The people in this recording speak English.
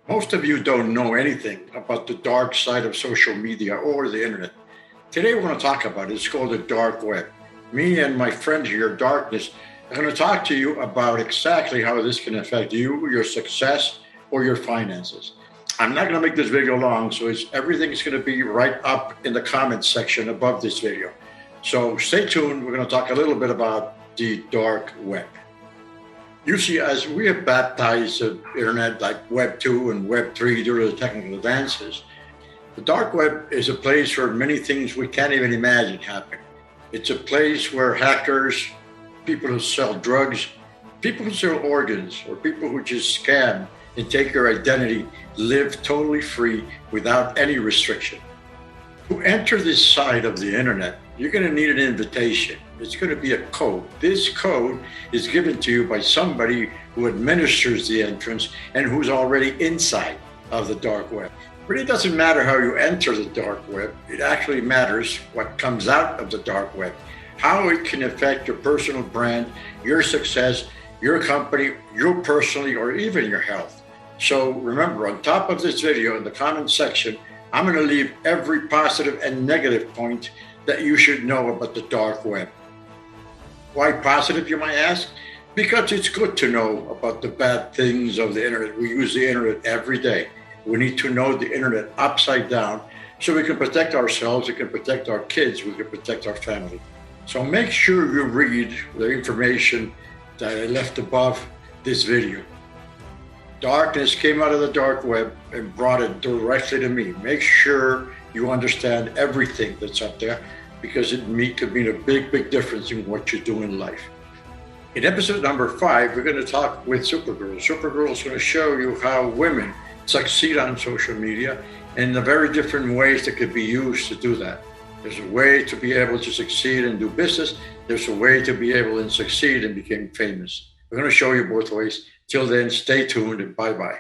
Most of you don't know anything about the dark side of social media or the internet. Today, we're going to talk about it. It's called the dark web. Me and my friend here, Darkness, are going to talk to you about exactly how this can affect you, your success, or your finances. I'm not going to make this video long, so everything's going to be right up in the comments section above this video. So stay tuned. We're going to talk a little bit about the dark web. You see, as we have baptized the internet like Web 2 and Web 3 due to the technical advances, the dark web is a place where many things we can't even imagine happen. It's a place where hackers, people who sell drugs, people who sell organs, or people who just scam and take your identity live totally free without any restriction. To enter this side of the internet, you're going to need an invitation. It's going to be a code. This code is given to you by somebody who administers the entrance and who's already inside of the dark web. It really doesn't matter how you enter the dark web. It actually matters what comes out of the dark web, how it can affect your personal brand, your success, your company, you personally, or even your health. So remember, on top of this video in the comments section, I'm going to leave every positive and negative point that you should know about the dark web. Why positive, you might ask? Because it's good to know about the bad things of the internet. We use the internet every day. We need to know the internet upside down so we can protect ourselves, we can protect our kids, we can protect our family. So make sure you read the information that I left above this video. Darkness came out of the dark web and brought it directly to me. Make sure you understand everything that's up there, because it could mean a big difference in what you do in life. In episode number 5, we're going to talk with Supergirl. Supergirl is going to show you how women succeed on social media and the very different ways that could be used to do that. There's a way to be able to succeed and do business. There's a way to be able to succeed and become famous. We're going to show you both ways. Till then, stay tuned and bye-bye.